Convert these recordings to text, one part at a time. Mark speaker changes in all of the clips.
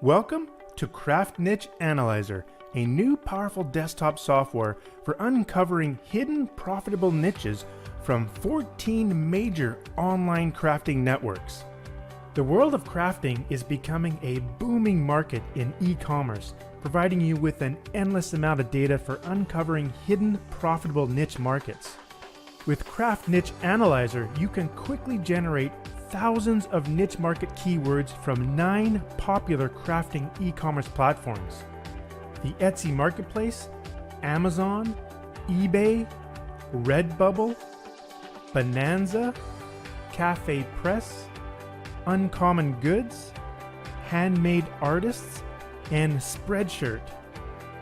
Speaker 1: Welcome to Craft Niche Analyzer, a new powerful desktop software for uncovering hidden profitable niches from 14 major online crafting networks. The world of crafting is becoming a booming market in e-commerce, providing you with an endless amount of data for uncovering hidden profitable niche markets. With Craft Niche Analyzer, you can quickly generate thousands of niche market keywords from 9 popular crafting e-commerce platforms: the Etsy Marketplace, Amazon, eBay, RedBubble, Bonanza, Cafe Press, Uncommon Goods, Handmade Artists, and Spreadshirt.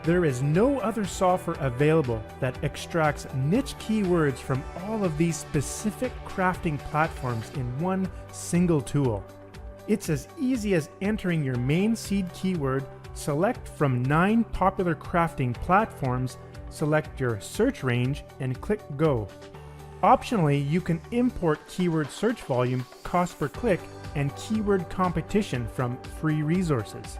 Speaker 1: There is no other software available that extracts niche keywords from all of these specific crafting platforms in one single tool. It's as easy as entering your main seed keyword, select from 9 popular crafting platforms, select your search range, and click Go. Optionally, you can import keyword search volume, cost per click, and keyword competition from free resources.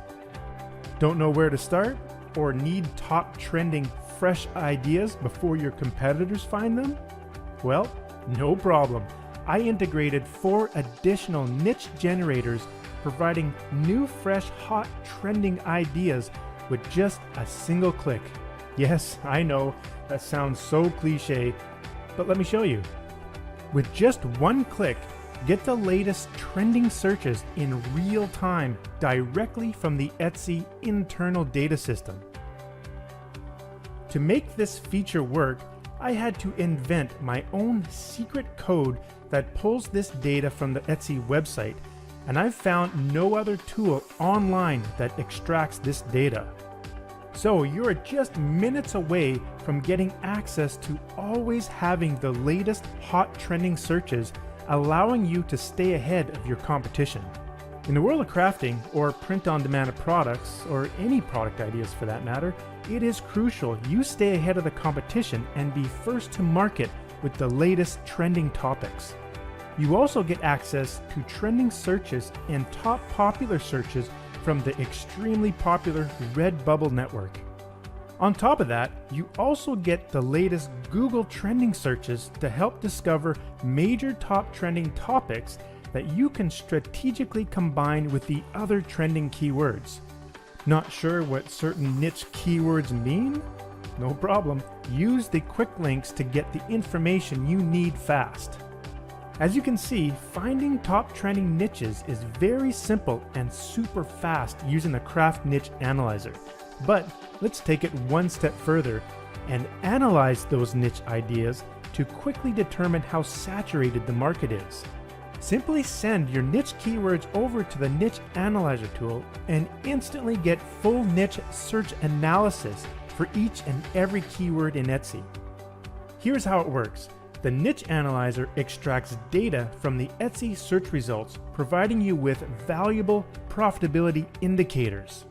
Speaker 1: Don't know where to start? Or need top trending fresh ideas before your competitors find them? Well, no problem. I integrated 4 additional niche generators providing new, fresh, hot, trending ideas with just a single click. Yes, I know, that sounds so cliche, but let me show you. With just one click, get the latest trending searches in real time directly from the Etsy internal data system. To make this feature work, I had to invent my own secret code that pulls this data from the Etsy website, and I've found no other tool online that extracts this data. So you're just minutes away from getting access to always having the latest hot trending searches, allowing you to stay ahead of your competition. In the world of crafting, or print-on-demand products, or any product ideas for that matter, it is crucial you stay ahead of the competition and be first to market with the latest trending topics. You also get access to trending searches and top popular searches from the extremely popular RedBubble network. On top of that, you also get the latest Google trending searches to help discover major top trending topics that you can strategically combine with the other trending keywords. Not sure what certain niche keywords mean? No problem. Use the quick links to get the information you need fast. As you can see, finding top trending niches is very simple and super fast using the Craft Niche Analyzer. But let's take it one step further and analyze those niche ideas to quickly determine how saturated the market is. Simply send your niche keywords over to the Niche Analyzer tool and instantly get full niche search analysis for each and every keyword in Etsy. Here's how it works. The Niche Analyzer extracts data from the Etsy search results, providing you with valuable profitability indicators.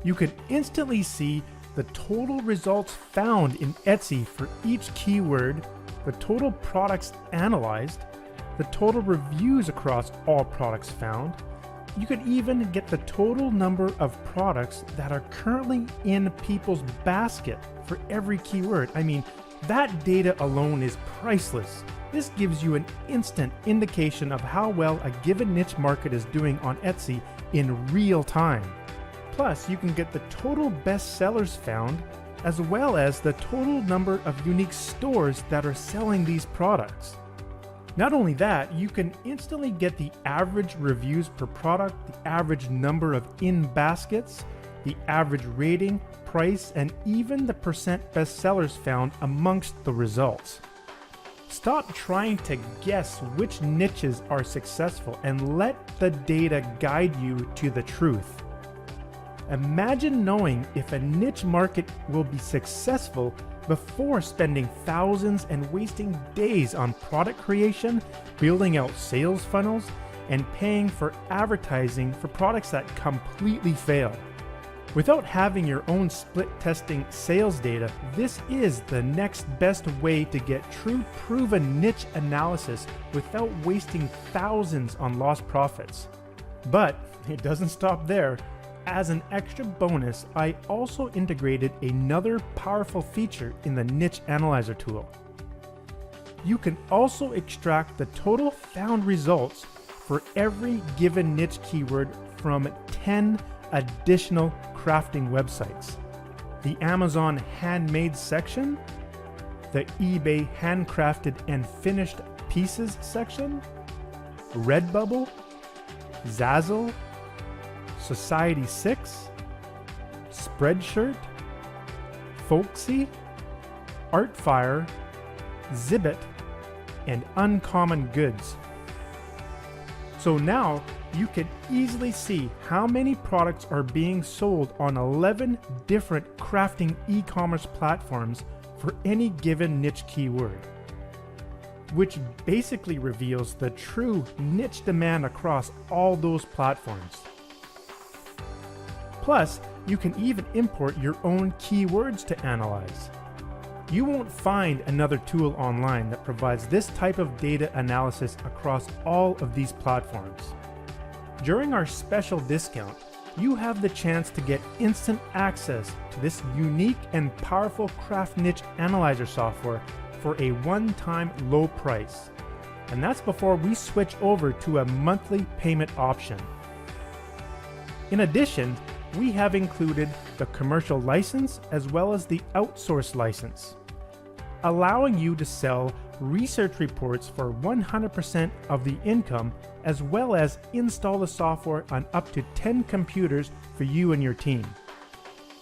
Speaker 1: You can instantly see the total results found in Etsy for each keyword, the total products analyzed, the total reviews across all products found. You could even get the total number of products that are currently in people's basket for every keyword. I mean, that data alone is priceless. This gives you an instant indication of how well a given niche market is doing on Etsy in real time. Plus, you can get the total bestsellers found, as well as the total number of unique stores that are selling these products. Not only that, you can instantly get the average reviews per product, the average number of in-baskets, the average rating, price, and even the percent bestsellers found amongst the results. Stop trying to guess which niches are successful and let the data guide you to the truth. Imagine knowing if a niche market will be successful before spending thousands and wasting days on product creation, building out sales funnels, and paying for advertising for products that completely fail. Without having your own split testing sales data, this is the next best way to get true proven niche analysis without wasting thousands on lost profits. But it doesn't stop there. as an extra bonus, I also integrated another powerful feature in the Niche Analyzer tool. You can also extract the total found results for every given niche keyword from 10 additional crafting websites: the Amazon handmade section, the eBay handcrafted and finished pieces section, RedBubble, Zazzle, Society6, Spreadshirt, Folksy, Artfire, Zibbit, and Uncommon Goods. So now you can easily see how many products are being sold on 11 different crafting e-commerce platforms for any given niche keyword, which basically reveals the true niche demand across all those platforms. Plus, you can even import your own keywords to analyze. You won't find another tool online that provides this type of data analysis across all of these platforms. During our special discount, you have the chance to get instant access to this unique and powerful Craft Niche Analyzer software for a one-time low price. And that's before we switch over to a monthly payment option. In addition, we have included the commercial license as well as the outsource license, allowing you to sell research reports for 100% of the income, as well as install the software on up to 10 computers for you and your team.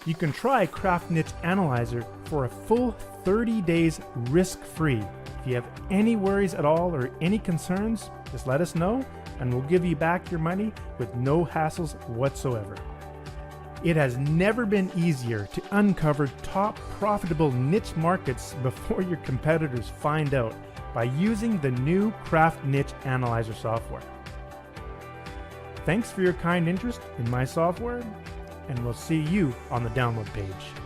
Speaker 1: You can try Craft Niche Analyzer for a full 30 days risk-free. If you have any worries at all or any concerns, just let us know and we'll give you back your money with no hassles whatsoever. It has never been easier to uncover top profitable niche markets before your competitors find out by using the new Craft Niche Analyzer software. Thanks for your kind interest in my software, and we'll see you on the download page.